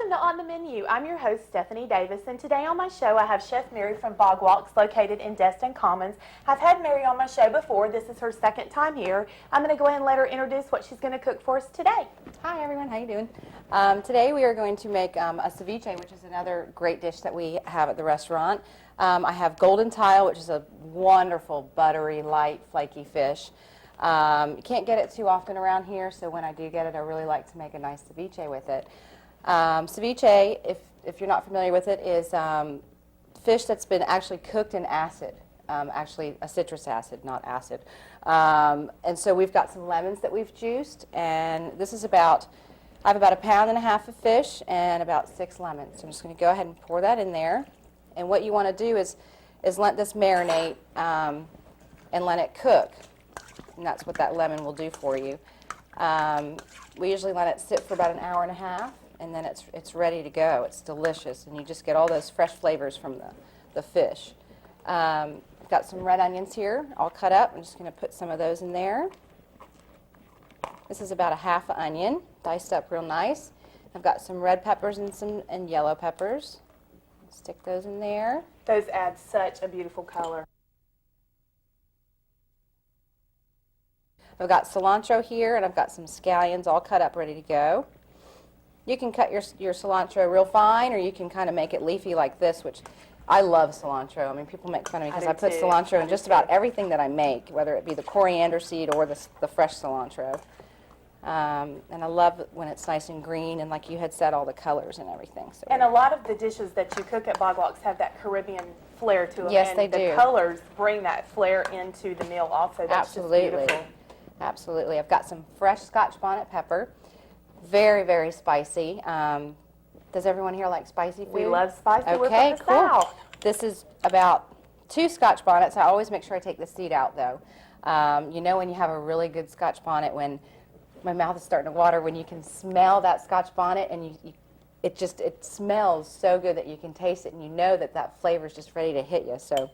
Welcome to On the Menu. I'm your host, Stephanie Davis, and today on my show I have Chef Mary from Bog Walks, located in Destin Commons. I've had Mary on my show before. This is her second time here. I'm going to go ahead and let her introduce what she's going to cook for us today. Hi everyone, how you doing? Today we are going to make a ceviche, which is another great dish that we have at the restaurant. I have golden tile, which is a wonderful, buttery, light, flaky fish. You can't get it too often around here, so when I do get it, I really like to make a nice ceviche with it. Ceviche, if you're not familiar with it, is fish that's been actually cooked in acid, actually a citrus acid, not acid. And so we've got some lemons that we've juiced, and this is I have about 1.5 pounds of fish and about 6 lemons. So I'm just going to go ahead and pour that in there. And what you want to do is let this marinate and let it cook. And that's what that lemon will do for you. We usually let it sit for about 1.5 hours, and then it's ready to go. It's delicious, and you just get all those fresh flavors from the fish. I've got some red onions here, all cut up. I'm just going to put some of those in there. This is about 1/2 onion, diced up real nice. I've got some red peppers and yellow peppers. Stick those in there. Those add such a beautiful color. I've got cilantro here, and I've got some scallions all cut up, ready to go. You can cut your cilantro real fine, or you can kind of make it leafy like this, which I love cilantro. I mean, people make fun of me because I put cilantro in just about everything that I make, whether it be the coriander seed or the fresh cilantro. And I love when it's nice and green, and like you had said, all the colors and everything. So and a lot of the dishes that you cook at Bog Walks have that Caribbean flair to them. Yes, they do. And the colors bring that flair into the meal also. That's absolutely. Just beautiful. Absolutely. I've got some fresh Scotch bonnet pepper. Very, very spicy. Does everyone here like spicy food? We love spicy. Okay, We're from the cool. South. This is about 2 Scotch bonnets. I always make sure I take the seed out, though. You know when you have a really good Scotch bonnet, when my mouth is starting to water, when you can smell that Scotch bonnet, and it smells so good that you can taste it, and you know that flavor is just ready to hit you. So,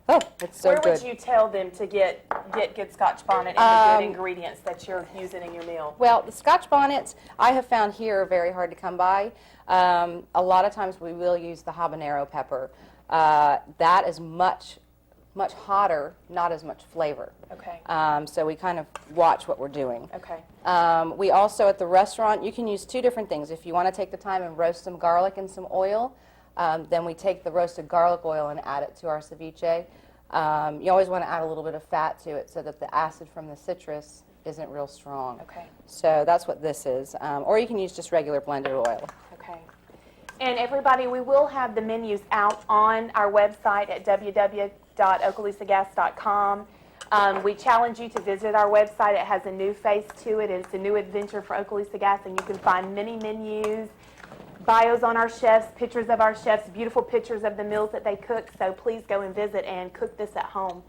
oh, it's so good. Where would you tell them to get good Scotch bonnet and the good ingredients that you're using in your meal? Well, the Scotch bonnets I have found here are very hard to come by. A lot of times we will use the habanero pepper. That is much hotter, not as much flavor. Okay. So we kind of watch what we're doing. Okay. We also, at the restaurant, you can use 2 different things. If you want to take the time and roast some garlic in some oil, then we take the roasted garlic oil and add it to our ceviche. You always want to add a little bit of fat to it so that the acid from the citrus isn't real strong. Okay. So that's what this is. Or you can use just regular blended oil. Okay. And everybody, we will have the menus out on our website at www.okaloosagas.com. We challenge you to visit our website. It has a new face to it. It's a new adventure for Okaloosa Gas, and you can find many menus, bios on our chefs, pictures of our chefs, beautiful pictures of the meals that they cook. So please go and visit and cook this at home.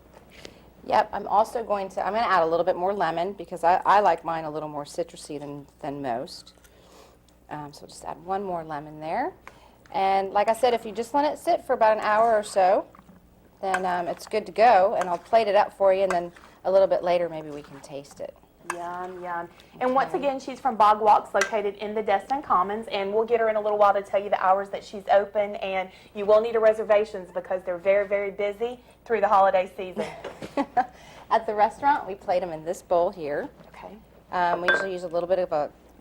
Yep, I'm going to add a little bit more lemon because I like mine a little more citrusy than most. So just add 1 more lemon there. And like I said, if you just let it sit for about 1 hour or so, then it's good to go. And I'll plate it up for you, and then a little bit later maybe we can taste it. Yum, yum. And once again, she's from Bog Walks, located in the Destin Commons, and we'll get her in a little while to tell you the hours that she's open, and you will need a reservations because they're very, very busy through the holiday season. At the restaurant, we plate them in this bowl here. Okay. We usually use a little bit of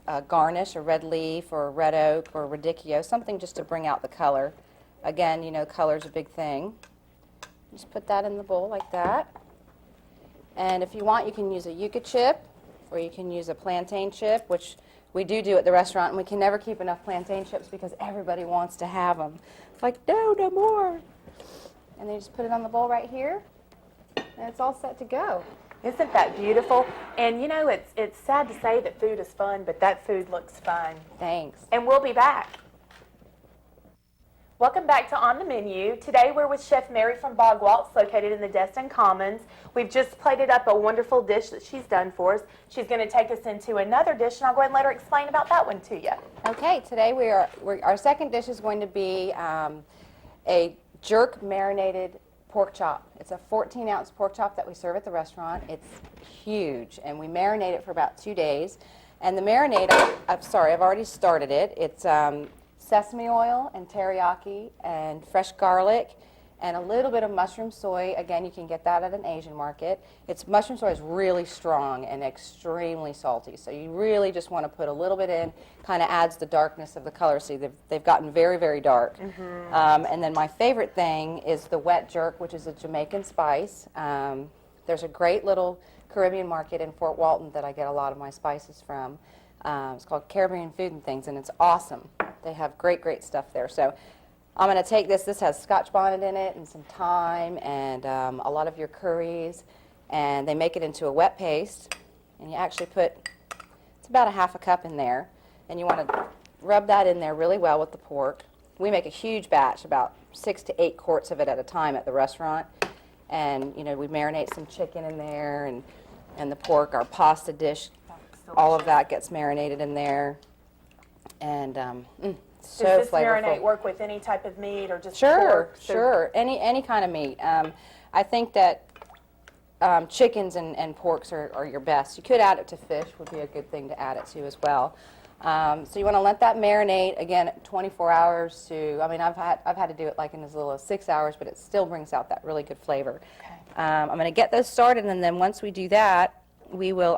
a garnish, a red leaf or a red oak or radicchio, something just to bring out the color. Again, you know, color's a big thing. Just put that in the bowl like that. And if you want, you can use a yucca chip, or you can use a plantain chip, which we do at the restaurant, and we can never keep enough plantain chips because everybody wants to have them. It's like, no more. And then you just put it on the bowl right here, and it's all set to go. Isn't that beautiful? And you know, it's sad to say that food is fun, but that food looks fun. Thanks. And we'll be back. Welcome back to On the Menu. Today we're with Chef Mary from Bog Walks, located in the Destin Commons. We've just plated up a wonderful dish that she's done for us. She's going to take us into another dish, and I'll go ahead and let her explain about that one to you. Okay, today our second dish is going to be a jerk marinated pork chop. It's a 14-ounce pork chop that we serve at the restaurant. It's huge, and we marinate it for about 2 days. And the marinade, I've already started it. It's sesame oil and teriyaki and fresh garlic and a little bit of mushroom soy. Again, you can get that at an Asian market. Mushroom soy is really strong and extremely salty, so you really just want to put a little bit in. Kind of adds the darkness of the color. See, they've gotten very, very dark. And then my favorite thing is the wet jerk, which is a Jamaican spice. There's a great little Caribbean market in Fort Walton that I get a lot of my spices from. It's called Caribbean Food and Things, and it's awesome. They have great, great stuff there. So I'm going to take this. This has Scotch bonnet in it and some thyme and a lot of your curries, and they make it into a wet paste. And you actually put, it's about a half a cup in there, and you want to rub that in there really well with the pork. We make a huge batch, about 6 to 8 quarts of it at a time at the restaurant. And, you know, we marinate some chicken in there and the pork, our pasta dish, all of that gets marinated in there. And so Does this flavorful. marinade work with any type of meat or just Sure, pork? sure. Any kind of meat. I think that chickens and porks are your best. You could add it to fish, would be a good thing to add it to as well. So you want to let that marinate, again, 24 hours to, I mean, I've had to do it like in as little as 6 hours, but it still brings out that really good flavor. Okay. I'm going to get those started, and then once we do that, we will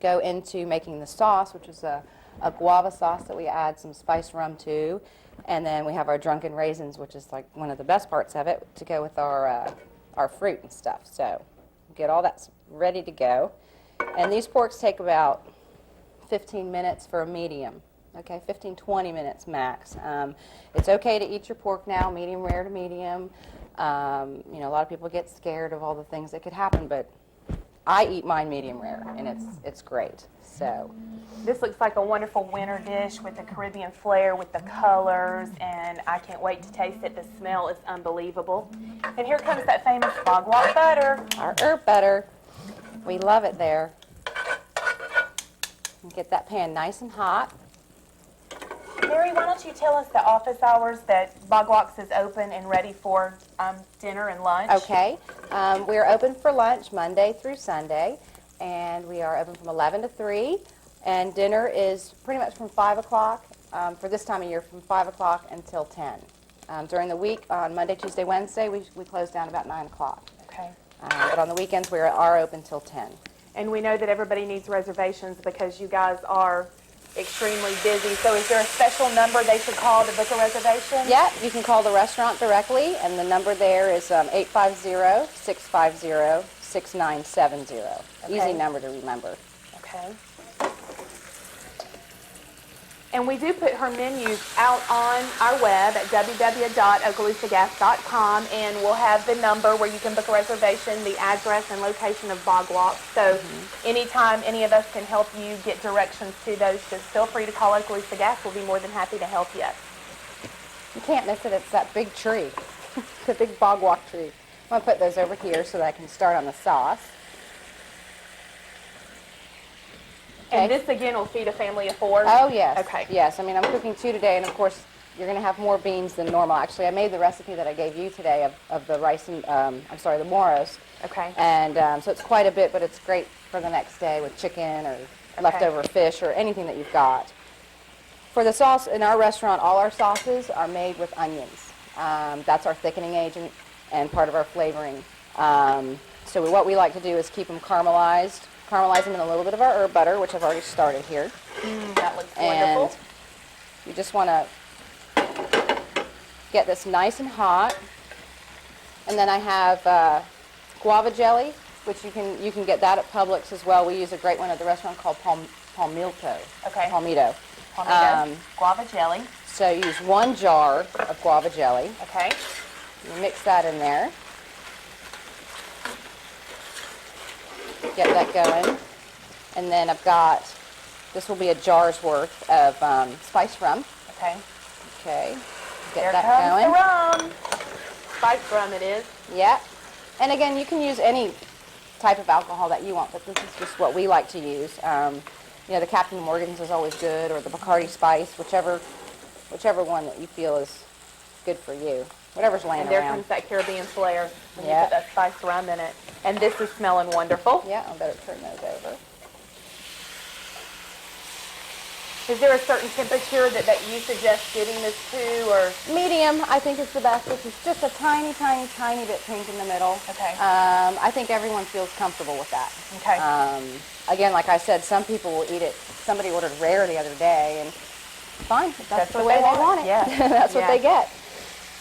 go into making the sauce, which is a guava sauce that we add some spiced rum to, and then we have our drunken raisins, which is like one of the best parts of it, to go with our fruit and stuff. So get all that ready to go. And these porks take about 15 minutes for a medium, okay, 15, 20 minutes max. It's okay to eat your pork now, medium rare to medium. You know, a lot of people get scared of all the things that could happen, but I eat mine medium rare, and it's great. So This looks like a wonderful winter dish with the Caribbean flair, with the colors, and I can't wait to taste it. The smell is unbelievable. And here comes that famous bog walk butter. our herb butter, we love it there. And get that pan nice and hot. Mary, why don't you tell us the office hours that Bog Walks is open and ready for dinner and lunch? Okay. We are open for lunch Monday through Sunday, and we are open from 11 to 3, and dinner is pretty much from 5 o'clock, for this time of year, from 5 o'clock until 10. During the week, on Monday, Tuesday, Wednesday, we close down about 9 o'clock. Okay. But on the weekends, we are open till 10. And we know that everybody needs reservations because you guys are extremely busy. So is there a special number they should call to book a reservation? Yeah, you can call the restaurant directly, and the number there is 850-650-6970. Okay. Easy number to remember. Okay. And we do put her menus out on our web at www.okaloosagas.com, and we'll have the number where you can book a reservation, the address and location of Bog Walk. So anytime any of us can help you get directions to those, just feel free to call Okaloosa Gas. We'll be more than happy to help you. You can't miss it. It's that big tree, the big Bog Walk tree. I'm going to put those over here so that I can start on the sauce. And this, again, will feed a family of 4? Oh, yes. Okay. Yes. I mean, I'm cooking 2 today, and of course, you're going to have more beans than normal. Actually, I made the recipe that I gave you today of the rice and, the moros. Okay. And so it's quite a bit, but it's great for the next day with chicken or leftover fish or anything that you've got. For the sauce, in our restaurant, all our sauces are made with onions. That's our thickening agent and part of our flavoring. So what we like to do is keep them caramelized. Caramelize them in a little bit of our herb butter, which I've already started here. That looks And wonderful. you just want to get this nice and hot. And then I have guava jelly, which you can get that at Publix as well. We use a great one at the restaurant called Palmito. Okay. Palmito. Guava jelly. So you use 1 jar of guava jelly. Okay. You mix that in there. Get that going. And then I've got, this will be a jar's worth of spiced rum. Okay. Okay. There Get that comes going. the rum. Spiced rum it is. Yeah. And again, you can use any type of alcohol that you want, but this is just what we like to use. You know, the Captain Morgan's is always good, or the Bacardi Spice, whichever one that you feel is good for you. Whatever's laying And there around. comes that Caribbean flair when you Yeah. put that spiced rum in it. And this is smelling wonderful. Yeah, I better turn those over. Is there a certain temperature that you suggest getting this to, or? Medium, I think, is the best, which is just a tiny, tiny, tiny bit pink in the middle. Okay. I think everyone feels comfortable with that. Okay. Again, like I said, some people will eat it. Somebody ordered rare the other day, and fine, that's the way they want it. Yeah. That's what they get.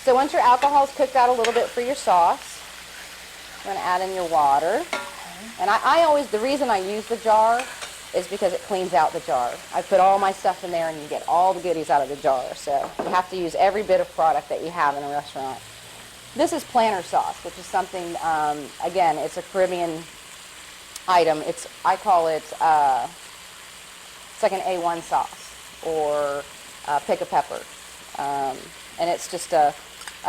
So once your alcohol's cooked out a little bit for your sauce, you're going to add in your water. And I always, the reason I use the jar is because it cleans out the jar. I put all my stuff in there and you get all the goodies out of the jar. So you have to use every bit of product that you have in a restaurant. This is planter sauce, which is something, again, it's a Caribbean item. I call it, it's like an A1 sauce or pick a pepper. And it's just a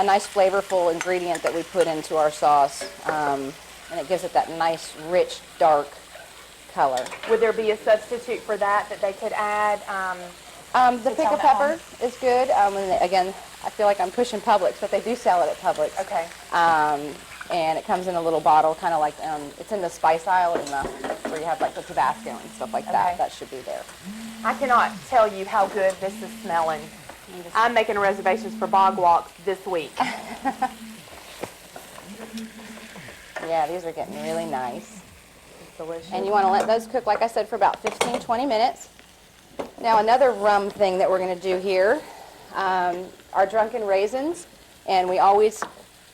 nice flavorful ingredient that we put into our sauce. And it gives it that nice, rich, dark color. Would there be a substitute for that they could add? The pick a pepper is good. Again, I feel like I'm pushing Publix, but they do sell it at Publix. Okay. And it comes in a little bottle, kind of like, it's in the spice aisle where you have like the Tabasco and stuff like that. Okay. That should be there. I cannot tell you how good this is smelling. I'm making reservations for bog walks this week. Yeah, these are getting really nice. It's delicious. And you want to let those cook, like I said, for about 15, 20 minutes. Now another rum thing that we're going to do here are drunken raisins. And we always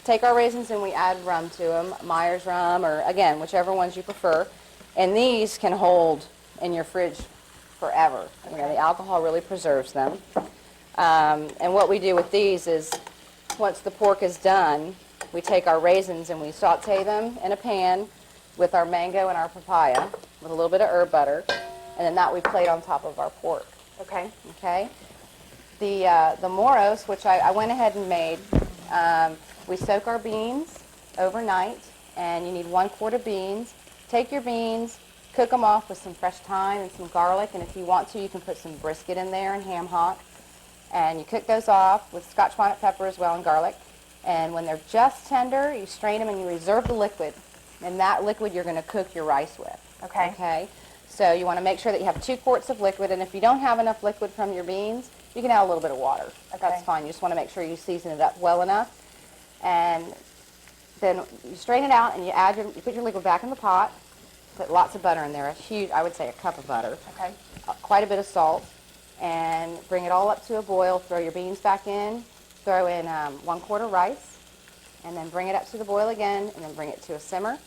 take our raisins and we add rum to them, Myers rum or, again, whichever ones you prefer. And these can hold in your fridge forever. You know, the alcohol really preserves them. And what we do with these is once the pork is done, we take our raisins and we saute them in a pan with our mango and our papaya with a little bit of herb butter, and then that we plate on top of our pork. Okay. Okay. The moros, which I went ahead and made, we soak our beans overnight, and you need 1 quart of beans. Take your beans, cook them off with some fresh thyme and some garlic, and if you want to, you can put some brisket in there and ham hock. And you cook those off with Scotch bonnet pepper as well and garlic. And when they're just tender, you strain them and you reserve the liquid. And that liquid you're going to cook your rice with. Okay. Okay? So you want to make sure that you have 2 quarts of liquid. And if you don't have enough liquid from your beans, you can add a little bit of water. Okay. That's fine. You just want to make sure you season it up well enough. And then you strain it out and you put your liquid back in the pot. Put lots of butter in there. A huge, I would say a cup of butter. Okay. Quite a bit of salt. And bring it all up to a boil. Throw your beans back in. Throw in 1 quart of rice. And then bring it up to the boil again. And then bring it to a simmer.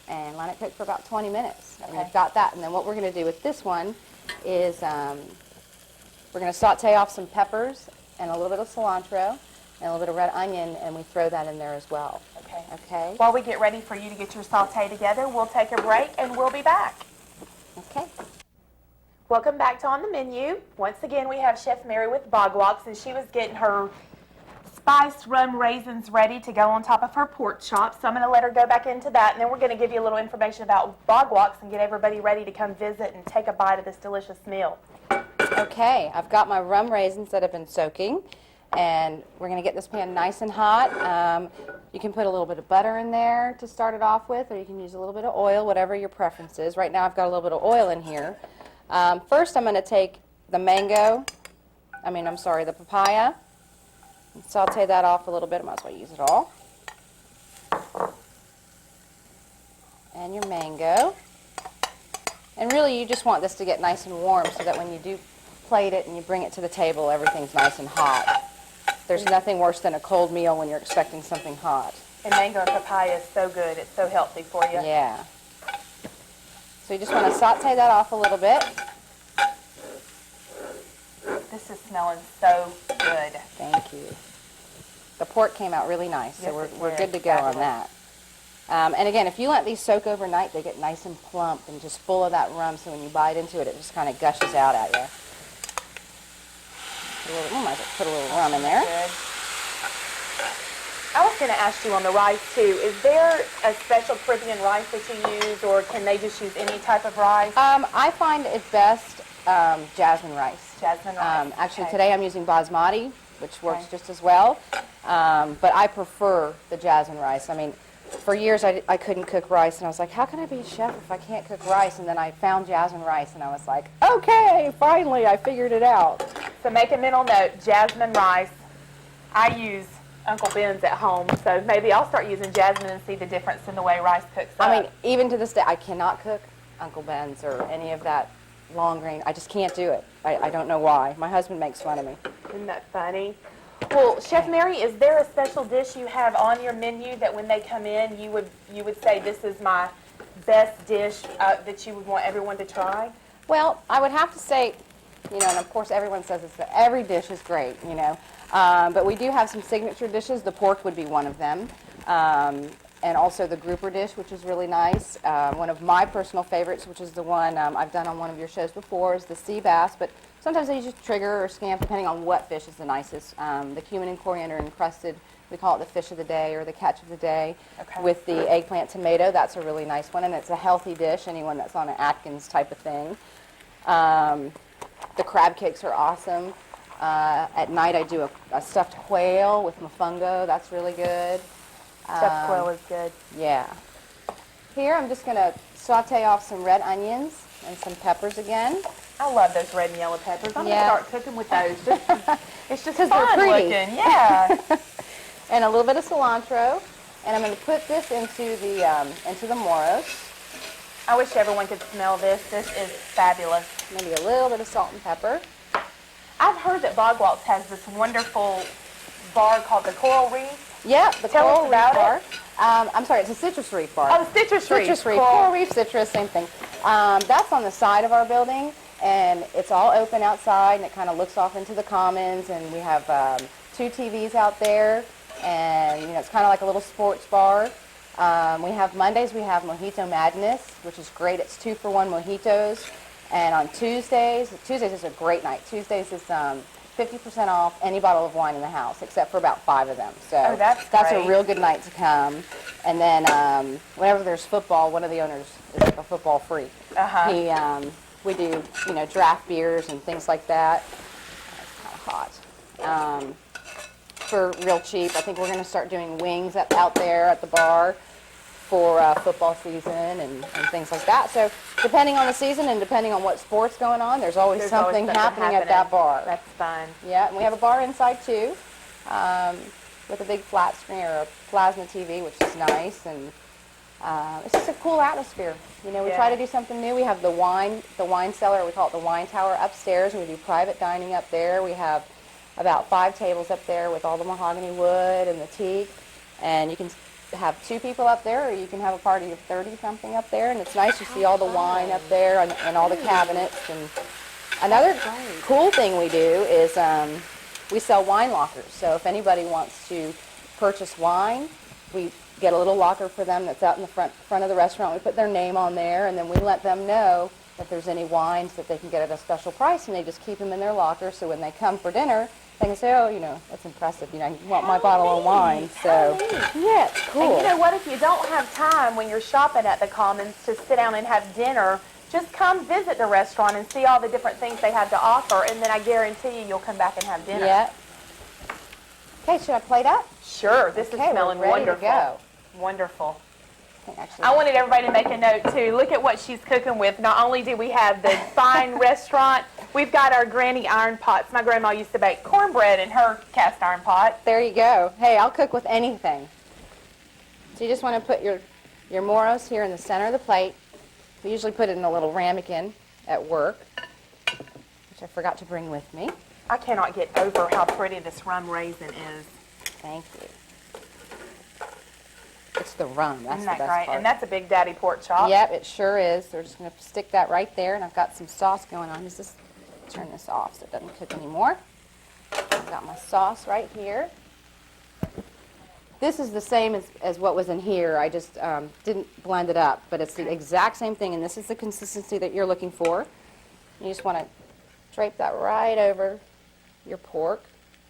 And let it cook for about 20 minutes. Okay. And you've got that. And then what we're going to do with this one is we're going to saute off some peppers and a little bit of cilantro and a little bit of red onion. And we throw that in there as well. Okay. Okay? While we get ready for you to get your saute together, we'll take a break and we'll be back. Okay. Welcome back to On the Menu. Once again, we have Chef Mary with Bog Walks, and she was getting her spiced rum raisins ready to go on top of her pork chops. So I'm going to let her go back into that, and then we're going to give you a little information about Bog Walks and get everybody ready to come visit and take a bite of this delicious meal. Okay, I've got my rum raisins that have been soaking, and we're going to get this pan nice and hot. You can put a little bit of butter in there to start it off with, or you can use a little bit of oil, whatever your preference is. Right now I've got a little bit of oil in here. First I'm going to take the the papaya, and saute that off a little bit. I might as well use it all. And your mango. And really you just want this to get nice and warm so that when you do plate it and you bring it to the table, everything's nice and hot. There's nothing worse than a cold meal when you're expecting something hot. And mango and papaya is so good. It's so healthy for you. Yeah. So you just want to saute that off a little bit. This is smelling so good. Thank you. The pork came out really nice, so Yes, we're it good did. to go on Fabulous. that. And again, if you let these soak overnight, they get nice and plump and just full of that rum, so when you bite into it, it just kind of gushes out at you. Might as well put a little rum in there. Good. I was going to ask you on the rice too, is there a special Caribbean rice that you use, or can they just use any type of rice? I find it best jasmine rice. Jasmine rice. Actually, Okay. today I'm using basmati, which works Okay. just as well. But I prefer the jasmine rice. I mean, for years I couldn't cook rice, and I was like, how can I be a chef if I can't cook rice? And then I found jasmine rice, and I was like, okay, finally I figured it out. So make a mental note, jasmine rice. I use Uncle Ben's at home, so maybe I'll start using jasmine and see the difference in the way rice cooks up. I mean, even to this day, I cannot cook Uncle Ben's or any of that long grain. I just can't do it. I don't know why. My husband makes fun of me. Isn't that funny? Well, Chef Mary, is there a special dish you have on your menu that when they come in, you would say this is my best dish that you would want everyone to try? Well, I would have to say, you know, and of course everyone says this, that every dish is great, you know. But we do have some signature dishes. The pork would be one of them. And also the grouper dish, which is really nice. One of my personal favorites, which is the one I've done on one of your shows before, is the sea bass. But sometimes they use trigger or scamp, depending on what fish is the nicest. The cumin and coriander encrusted, we call it the fish of the day or the catch of the day. Okay. With the eggplant tomato, that's a really nice one. And it's a healthy dish, anyone that's on an Atkins type of thing. The crab cakes are awesome. At night I do a stuffed quail with mofongo. That's really good. Stuffed quail is good. Yeah. Here I'm just going to saute off some red onions and some peppers again. I love those red and yellow peppers. I'm Yeah. going to start cooking with those. It's just 'Cause they're fun pretty. looking. Yeah. And a little bit of cilantro. And I'm going to put this into the moros. I wish everyone could smell this. This is fabulous. Maybe a little bit of salt and pepper. I've heard that Bog Waltz has this wonderful bar called the Coral Reef. Yeah, the Tell us coral reef about bar. it. I'm sorry, it's a citrus reef bar. Oh, the citrus reef. Citrus reef. Coral. Coral reef, citrus, same thing. That's on the side of our building, and it's all open outside, and it kind of looks off into the commons, and we have 2 TVs out there, and you know it's kind of like a little sports bar. We have Mondays, we have Mojito Madness, which is great. It's 2-for-1 mojitos. And on Tuesdays is a great night. Tuesdays is 50% off any bottle of wine in the house, except for about 5 of them. So Oh, that's a great. real good night to come. And then whenever there's football, one of the owners is like a football freak. Uh-huh. We do, you know, draft beers and things like that. It's kind of hot. For real cheap, I think we're going to start doing wings out there at the bar for football season and things like that. So depending on the season and depending on what sport's going on, there's always something happening at that bar. That's fun. Yeah, and we have a bar inside too, with a big flat screen or a plasma TV, which is nice, and it's just a cool atmosphere. You know, we try to do something new. We have the wine cellar, we call it the wine tower upstairs, and we do private dining up there. We have about 5 tables up there with all the mahogany wood and the teak, and you can have 2 people up there, or you can have a party of 30-something up there, and it's nice to see all the wine up there and all the cabinets. And another cool thing we do is we sell wine lockers. So if anybody wants to purchase wine, we get a little locker for them that's out in the front of the restaurant. We put their name on there, and then we let them know if there's any wines that they can get at a special price, and they just keep them in their locker. So when they come for dinner, they can say, oh, you know, that's impressive. You know, you want my bottle of wine. So, yeah, it's cool. And you know what? If you don't have time when you're shopping at the Commons to sit down and have dinner, just come visit the restaurant and see all the different things they have to offer, and then I guarantee you you'll come back and have dinner. Yeah. Okay, should I plate up? Sure. This is smelling we're ready wonderful. to go. Wonderful. Actually, I wanted everybody to make a note, too. Look at what she's cooking with. Not only do we have the fine restaurant, we've got our granny iron pots. My grandma used to bake cornbread in her cast iron pot. there you go. Hey, I'll cook with anything. So you just want to put your moros here in the center of the plate. We usually put it in a little ramekin at work, which I forgot to bring with me. I cannot get over how pretty this rum raisin is. Thank you. It's the rum. That's Isn't the that best great? part. And that's a big daddy pork chop. Yep, it sure is. We're just going to stick that right there, and I've got some sauce going on. Just turn this off so it doesn't cook anymore. I've got my sauce right here. This is the same as what was in here. I just didn't blend it up, but it's the exact same thing, and this is the consistency that you're looking for. You just want to drape that right over your pork.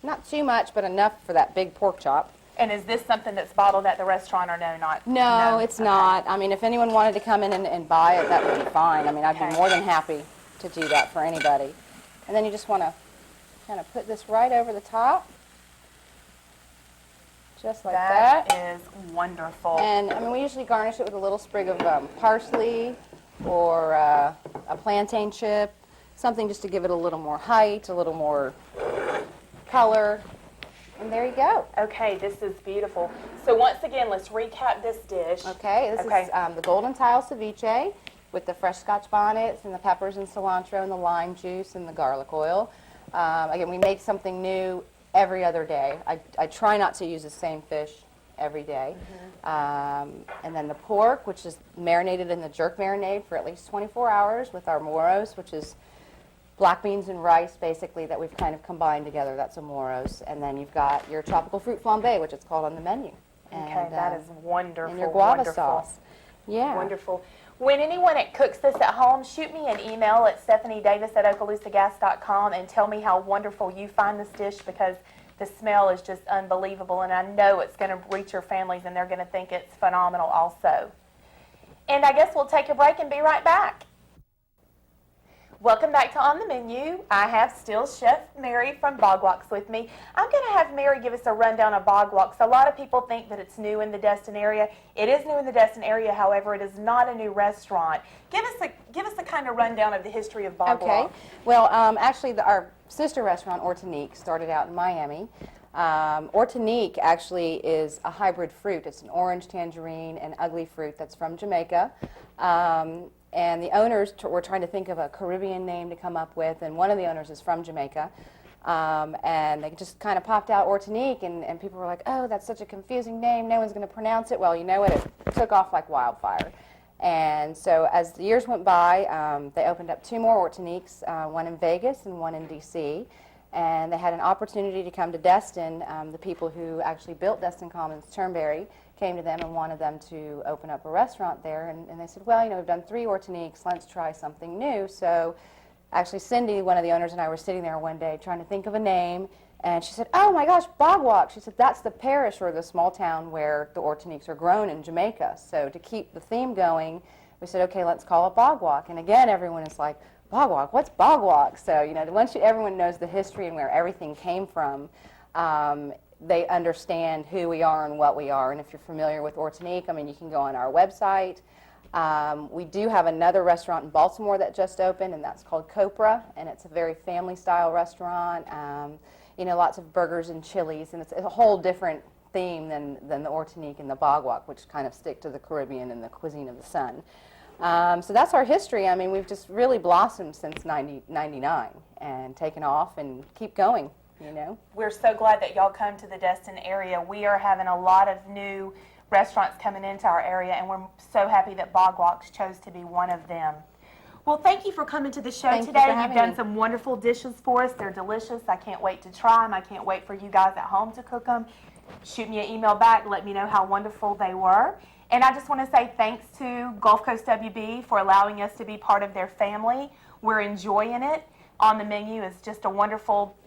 Not too much, but enough for that big pork chop. And is this something that's bottled at the restaurant or no, not? No, it's not. I mean, if anyone wanted to come in and buy it, that would be fine. I mean, I'd be more than happy to do that for anybody. And then you just want to kind of put this right over the top. just like that. That is wonderful. And I mean, we usually garnish it with a little sprig of parsley or a plantain chip, something just to give it a little more height, a little more color. And there you go. Okay, this is beautiful. So once again, let's recap this dish. Okay, this is the golden tile ceviche with the fresh Scotch bonnets and the peppers and cilantro and the lime juice and the garlic oil. Again, we make something new every other day. I try not to use the same fish every day. And then the pork, which is marinated in the jerk marinade for at least 24 hours with our moros, which is black beans and rice, basically, that we've kind of combined together. That's a moros. And then you've got your tropical fruit flambe, which it's called on the menu. Okay, And, that is wonderful. and your guava wonderful. sauce. Yeah. Wonderful. When anyone that cooks this at home, shoot me an email at stephaniedavis@okaloosagas.com and tell me how wonderful you find this dish, because the smell is just unbelievable, and I know it's going to reach your families and they're going to think it's phenomenal also. And I guess we'll take a break and be right back. Welcome back to On the Menu. I have still Chef Mary from Bog Walks with me. I'm going to have Mary give us a rundown of Bog Walks. A lot of people think that it's new in the Destin area. It is new in the Destin area, however, it is not a new restaurant. Give us a kind of rundown of the history of Bog Walks. Okay. Well, actually, our sister restaurant, Ortonique, started out in Miami. Ortonique actually is a hybrid fruit. It's an orange, tangerine, and ugly fruit that's from Jamaica. And the owners were trying to think of a Caribbean name to come up with, and one of the owners is from Jamaica. And they just kind of popped out Ortonique, and people were like, oh, that's such a confusing name, no one's going to pronounce it. Well, you know what, it took off like wildfire. And so as the years went by, they opened up 2 more Ortoniques, one in Vegas and one in D.C., and they had an opportunity to come to Destin. The people who actually built Destin Commons, Turnberry, came to them and wanted them to open up a restaurant there. And they said, well, you know, we've done 3 Ortoniques, let's try something new. So actually Cindy, one of the owners, and I were sitting there one day trying to think of a name, and she said, oh my gosh, Bog Walk. She said, that's the parish or the small town where the Ortoniques are grown in Jamaica. So to keep the theme going, we said, okay, let's call it Bog Walk. And again, everyone is like, Bog Walk, what's Bog Walk? So, you know, once everyone knows the history and where everything came from, they understand who we are and what we are. And if you're familiar with Ortonique, I mean, you can go on our website. We do have another restaurant in Baltimore that just opened, and that's called Copra, and it's a very family-style restaurant. You know, lots of burgers and chilies, and it's a whole different theme than the Ortonique and the Bog Walk, which kind of stick to the Caribbean and the cuisine of the sun. So that's our history. I mean, we've just really blossomed since 99 and taken off and keep going, you know. We're so glad that y'all come to the Destin area. We are having a lot of new restaurants coming into our area, and we're so happy that Bog Walks chose to be one of them. Well, thank you for coming to the show today. You've done some wonderful dishes for us. They're delicious. I can't wait to try them. I can't wait for you guys at home to cook them. Shoot me an email back. Let me know how wonderful they were. And I just want to say thanks to Gulf Coast WB for allowing us to be part of their family. We're enjoying it. On the Menu is just a wonderful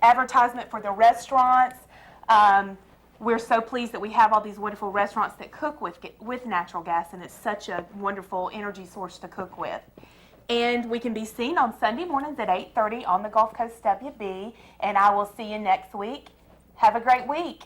advertisement for the restaurants. We're so pleased that we have all these wonderful restaurants that cook with natural gas, and it's such a wonderful energy source to cook with. And we can be seen on Sunday mornings at 8:30 on the Gulf Coast WB, and I will see you next week. Have a great week.